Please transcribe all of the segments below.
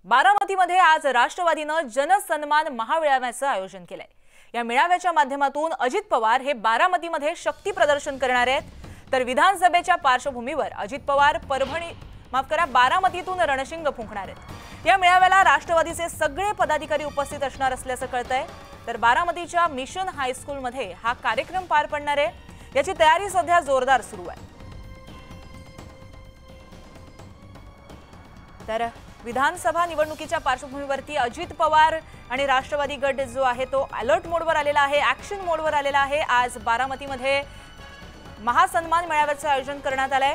बारामतीमध्ये आज राष्ट्रवादीनं जनसन्मान महामेळाव्याचं आयोजन केलंय। या मेळाव्याच्या माध्यमातून अजित पवार हे बारामतीमध्ये शक्ती प्रदर्शन करणार आहेत, तर विधानसभेच्या पार्श्वभूमीवर अजित पवार बारामतीतून रणशिंग फुंकणार आहेत। या मेळाव्याला राष्ट्रवादीचे सगळे पदाधिकारी उपस्थित असणार असल्याचं कळतंय, तर बारामतीच्या मिशन हायस्कूलमध्ये हा कार्यक्रम पार पडणार आहे। याची तयारी सध्या जोरदार सुरू आहे। तर विधानसभा निवडणुकीच्या पार्श्वभूमीवरती अजित पवार आणि राष्ट्रवादी गट जो आहे तो अलर्ट मोडवर आलेला आहे, ॲक्शन मोडवर आलेला आहे। आज बारामतीमध्ये महासन्मान मेळाव्याचं आयोजन करण्यात आलंय।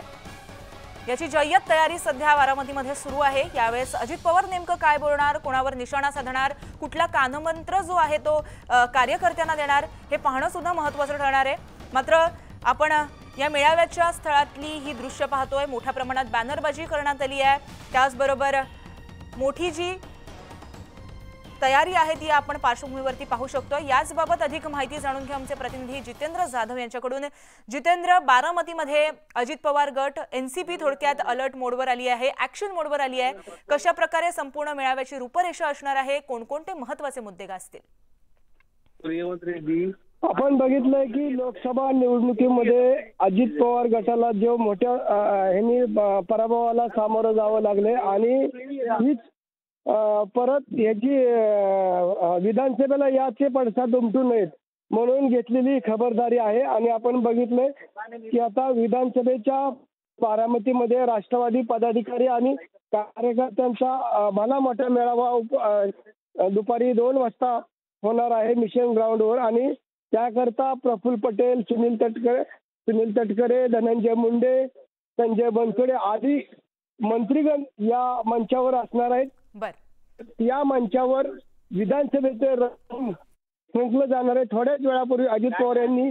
याची जय्यत तयारी सध्या बारामतीमध्ये सुरू आहे। यावेळेस अजित पवार नेमकं काय बोलणार, कोणावर निशाणा साधणार, कुठला कानमंत्र जो आहे तो कार्यकर्त्यांना देणार, हे पाहणं सुद्धा महत्त्वाचं ठरणार आहे। मात्र आपण या मेळाव्याच्या स्थळातली ही दृश्य पाहतोय। मोठ्या प्रमाणात बॅनरबाजी करण्यात आली आहे, त्याचबरोबर मोठी जी तयारी आहे ती आपण पार्श्वभूमीवरती पाहू शकतो। याचबाबत अधिक माहिती जाणून घ्या आमचे प्रतिनिधी जितेंद्र जाधव यांच्याकडून। जितेंद्र, बारामतीमध्ये अजित पवार गट एनसीपी थोडक्यात अलर्ट मोडवर आली आहे, ॲक्शन मोडवर आली आहे। कशा प्रकारे संपूर्ण मेळाव्याची रूपरेषा असणार आहे, कोणकोणते महत्त्वाचे मुद्दे गाजतील? आपण बघितलंय की लोकसभा निवडणुकीमध्ये अजित पवार गटाला जो मोठ्या पराभवाला सामोरं जावं लागले आणि हीच परत याची विधानसभेला याचे पडसाद उमटू नयेत म्हणून घेतलेली खबरदारी आहे। आणि आपण बघितलंय की आता विधानसभेच्या बारामतीमध्ये राष्ट्रवादी पदाधिकारी आणि कार्यकर्त्यांचा भला मोठा मेळावा दुपारी 2 वाजता होणार आहे मिशन ग्राउंडवर। आणि त्याकरता प्रफुल्ल पटेल, सुनील तटकरे, धनंजय मुंडे, संजय बनसोडे आदी मंत्रीगण या मंचावर असणार आहेत। या मंचावर विधानसभेचे फुंकलं जाणार आहे। थोड्याच वेळापूर्वी अजित पवार यांनी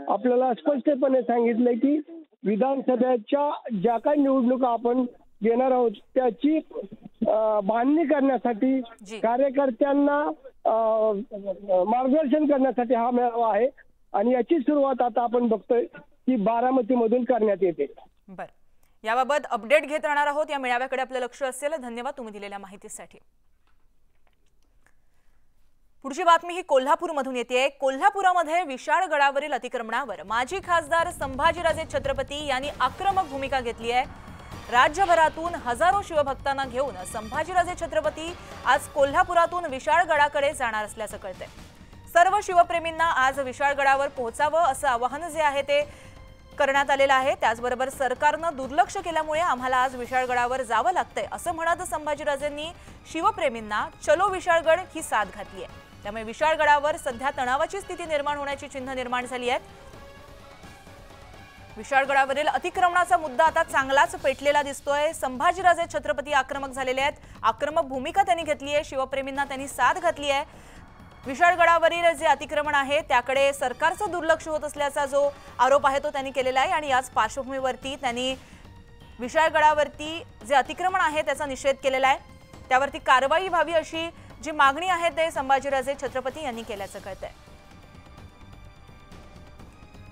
आपल्याला स्पष्टपणे सांगितले की विधानसभेच्या ज्या काही निवडणुका आपण घेणार आहोत त्याची बांधणी करण्यासाठी, कार्यकर्त्यांना मार्गदर्शन करण्यासाठी हा मेळावा आहे। आणि याची सुरुवात आता आपण बघतोय की बारामतीमधून करण्यात येते। बरं, याबाबत अपडेट घेत राहणार आहोत। या मेळाव्याकडे आपलं लक्ष असेल। धन्यवाद तुम्ही दिलेल्या माहितीसाठी। पुढची बातमी ही कोल्हापूरमधून येते। कोल्हापुरामध्ये विशाळगडावरील अतिक्रमणावर माजी खासदार संभाजीराजे छत्रपती यांनी आक्रमक भूमिका घेतली आहे। राज्यभरातून हजारो शिवभक्तांना घेऊन संभाजीराजे छत्रपती आज कोल्हापुरातून विशाळगडाकडे जाणार असल्याचं कळतंय। सर्व शिवप्रेमींना आज विशाळगडावर पोहोचावं असं आवाहन जे आहे ते करण्यात आलेलं आहे। त्याचबरोबर सरकारनं दुर्लक्ष केल्यामुळे आम्हाला आज विशाळगडावर जावं लागतंय असं म्हणत संभाजीराजेंनी शिवप्रेमींना चलो विशाळगड ही साथ घातली आहे। त्यामुळे विशाळगडावर सध्या तणावाची स्थिती निर्माण होण्याची चिन्ह निर्माण झाली आहेत। विशाळगडावरील अतिक्रमणाचा मुद्दा आता चांगलाच पेटलेला दिसतोय। संभाजीराजे छत्रपती आक्रमक झालेले आहेत, आक्रमक भूमिका त्यांनी घेतली आहे, शिवप्रेमींना त्यांनी साथ घातली आहे। विशाळगडावरील जे अतिक्रमण आहे त्याकडे सरकारचं दुर्लक्ष होत असल्याचा जो आरोप आहे तो त्यांनी केलेला आहे। आणि याच पार्श्वभूमीवरती त्यांनी विशाळगडावरती जे अतिक्रमण आहे त्याचा निषेध केलेला आहे। त्यावरती कारवाई व्हावी अशी जी मागणी आहे ते संभाजीराजे छत्रपती यांनी केल्याचं कळतंय।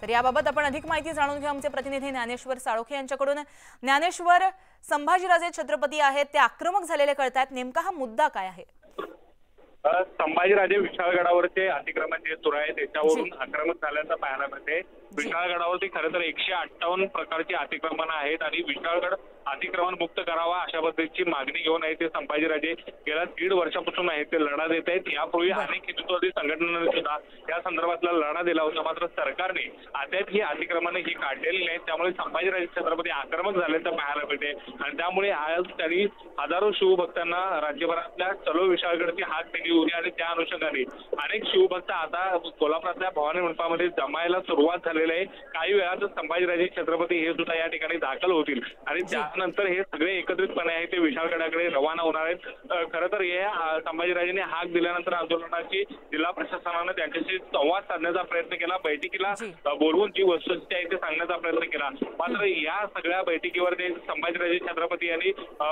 तर याबाबत आपण अधिक माहिती जाणून घेऊ आमचे प्रतिनिधी ज्ञानेश्वर साळोखे यांच्याकडून। ज्ञानेश्वर, संभाजीराजे छत्रपती आहेत ते आक्रमक झालेले कळतात, नेमका हा मुद्दा काय आहे? संभाजीराजे विशाळगडावरचे अतिक्रमण जे सुरू आहे त्याच्यावरून आक्रमक झाल्याचं पाहायला मिळते। विशाळगडावरती खरं तर 158 प्रकारची अतिक्रमण आहेत आणि विशाळगड अतिक्रमण मुक्त करावा अशा पद्धतीची मागणी घेऊन आहे ते संभाजीराजे गेल्या 1.5 वर्षापासून आहे ते लढा देत आहेत। यापूर्वी अनेक हिंदुत्ववादी संघटनांनी सुद्धा या संदर्भातला लढा दिला होता, मात्र सरकारने अद्याप ही अतिक्रमणे ही काढलेली नाहीत। त्यामुळे संभाजीराजे छत्रपती आक्रमक झाल्याचं पाहायला मिळते आणि त्यामुळे आज त्यांनी हजारो शिवभक्तांना राज्यभरातल्या चलो विशाळगडची हाक दिली होती आणि त्या अनुषंगाने अनेक शिवभक्त आता कोल्हापुरातल्या भवानी मंडपामध्ये जमायला सुरुवात झालेली आहे। काही वेळात संभाजीराजे छत्रपती हे सुद्धा या ठिकाणी दाखल होतील आणि त्यानंतर हे सगळे एकत्रितपणे आहे ते विशाळगडाकडे रवाना होणार आहेत। खरं तर हे संभाजीराजेंनी हाक दिल्यानंतर आंदोलनाची जिल्हा प्रशासनानं त्यांच्याशी संवाद साधण्याचा प्रयत्न केला, बैठकीला बोलवून जी वस्तुस्थिती आहे ते सांगण्याचा प्रयत्न केला। मात्र या सगळ्या बैठकीवर ते संभाजीराजे छत्रपती यांनी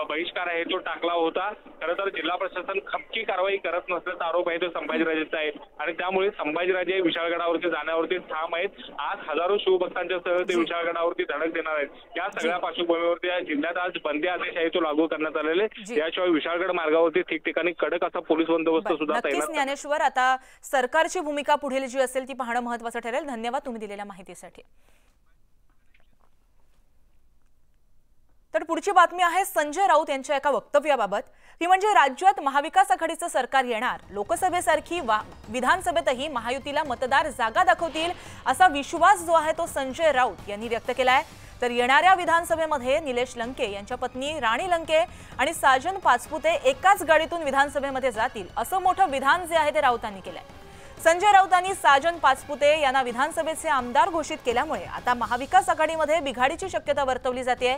बहिष्कार आहे तो टाकला होता। खरं तर जिल्हा प्रशासन खमकी कारवाई करत नसल्याचा आरोप आहे तो संभाजीराजेंचा आहे आणि त्यामुळे संभाजीराजे विशाळगडावरती जाण्यावरती ठाम आहेत। आज आज हजारो शिवभक्तांच्या सह ते जी. विशाळगडावरती धडक देणार आहेत। या सगळ्या पार्श्वभूमीवरती या जिल्ह्यात आज बंदी आदेश आहे तो लागू करण्यात आलेले। जी. याशिवाय विशाळगड मार्गावरती ठिकठिकाणी कडक असा पोलीस बंदोबस्त बरं, सुद्धा नक्कीच तैनात ज्ञानेश्वर, आता सरकारची भूमिका पुढील जी असेल ती पाहणं महत्त्वाचं ठरेल. धन्यवाद तुम्ही दिलेल्या माहितीसाठी. तर पुढची बातमी आहे संजय राऊत यांच्या एका वक्तव्याबाबत. ती म्हणजे राज्यात महाविकास आघाडीचं सरकार येणार, लोकसभेसारखी विधानसभेतही महायुतीला मतदार जागा दाखवतील असा विश्वास जो आहे तो संजय राऊत यांनी व्यक्त केलाय. तर येणाऱ्या विधानसभेमध्ये निलेश लंके यांच्या पत्नी राणी लंके आणि साजन पाचपुते एकाच गाडीतून विधानसभेमध्ये जातील असं मोठं विधान जे आहे ते राऊतांनी केलंय. संजय राऊतांनी साजन पाचपुते यांना विधानसभेचे आमदार घोषित केल्यामुळे आता महाविकास आघाडीमध्ये बिघाडीची शक्यता वर्तवली जाते.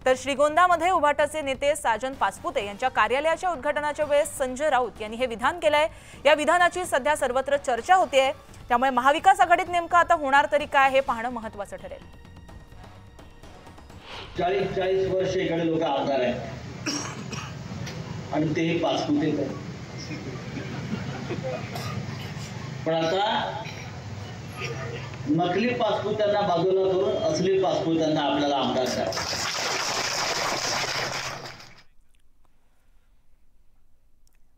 तर श्रीगोंदामध्ये उभाटाचे नेते साजन पाचपुते यांच्या कार्यालयाच्या उद्घाटनाच्या वेळेस संजय राऊत यांनी हे विधान केलंय. या विधानाची सध्या सर्वत्र चर्चा होतेय. त्यामुळे महाविकास आघाडीत नेमकं आता होणार तरी काय हे पाहणं महत्त्वाचं ठरेल. 40 वर्ष इकडे लोक आमदार आहेत आणि तेही पाचपुते आहेत. पण आता नकली पाचपुत्यांना बाजूला करून असली पाचपुत्यांना आपल्याला आमदार करायचं.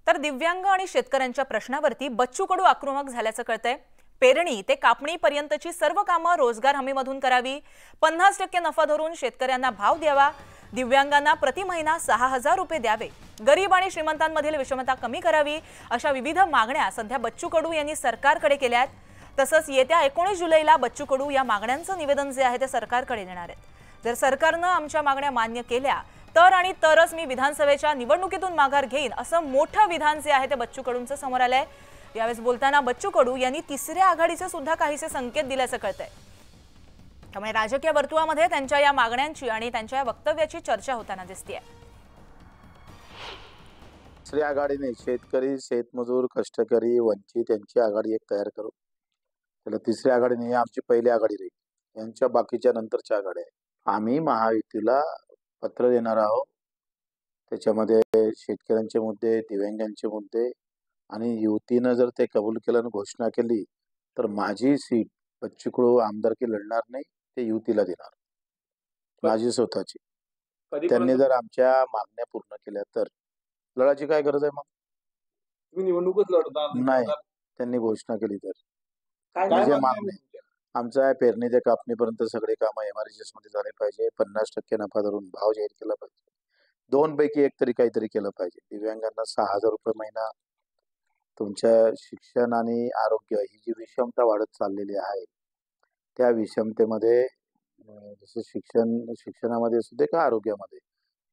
तर दिव्यांग आणि शेतकऱ्यांच्या प्रश्नावरती बच्चू कडू आक्रमक झाल्याचं कळतंय. पेरणी ते कापणीपर्यंतची सर्व कामं रोजगार हमीमधून करावी, 50% नफा धरून शेतकऱ्यांना भाव द्यावा, दिव्यांगांना प्रति महिना 6,000 रुपये द्यावे, गरीब आणि श्रीमंतांमधील विषमता कमी करावी, अशा विविध मागण्या सध्या बच्चू कडू यांनी सरकारकडे केल्या आहेत. तसंच येत्या 19 जुलैला बच्चू कडू या मागण्यांचं निवेदन जे आहे ते सरकारकडे देणार आहेत. जर सरकारनं आमच्या मागण्या मान्य केल्या तर आणि तरच मी विधानसभेच्या निवडणुकीतून माघार घेईन असं मोठं विधान जे आहे ते बच्चू कडूंचं समोर आलंय. यावेळेस बोलताना बच्चू कडू यांनी तिसऱ्या आघाडीचे सुद्धा काहीसे संकेत दिल्याचं कळतंय. त्यामुळे राजकीय वर्तुळामध्ये त्यांच्या या मागण्यांची आणि त्यांच्या या वक्तव्याची चर्चा होताना दिसतेय. तिसरी आघाडीने शेतकरी, शेतमजूर, कष्टकरी, वंचित यांची आघाडी एक तयार करू. त्याला तिसरी आघाडी नाही, आमची पहिली आघाडी राहील. यांच्या बाकीच्या नंतरच्या आघाड्या आहे. आम्ही महायुतीला पत्र देणार आहोत. त्याच्यामध्ये शेतकऱ्यांचे मुद्दे, दिव्यांगांचे मुद्दे आणि युतीनं जर ते कबूल केलं आणि घोषणा केली तर माझी सीट बच्चू कडू आमदारकी लढणार नाही, ते युतीला देणार, माझी स्वतःची. त्यांनी जर आमच्या मागण्या पूर्ण केल्या तर लढायची काय गरज आहे? मग तुम्ही निवडणूकच लढता नाही, त्यांनी घोषणा केली तर काय म्हणजे मागणी मागणी आमचं आहे पेरणी ते कापणीपर्यंत सगळे कामं MRHS मध्ये झाले पाहिजे, 50% नफा धरून भाव जाहीर केला पाहिजे, 2 पैकी एक तरी काहीतरी केलं पाहिजे. दिव्यांगांना 6,000 रुपये महिना. तुमच्या शिक्षण आणि आरोग्य ही जी विषमता वाढत चाललेली आहे त्या विषमतेमध्ये जसं शिक्षणामध्ये सुद्धा का आरोग्यामध्ये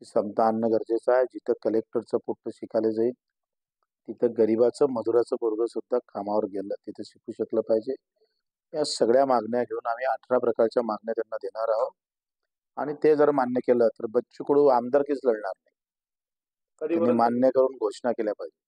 समता आणणं गरजेचं आहे. जिथं कलेक्टरचं पोट्ट शिकायला जाईल तिथं गरीबाचं मजुराचं पोरगं सुद्धा कामावर गेलं तिथं शिकू शकलं पाहिजे. या सगळ्या मागण्या घेऊन आम्ही 18 प्रकारच्या मागण्या त्यांना देणार आहोत आणि ते जर मान्य केलं तर बच्चू कडू आमदारकीच लढणार नाही. त्यांनी मान्य करून घोषणा केल्या पाहिजे.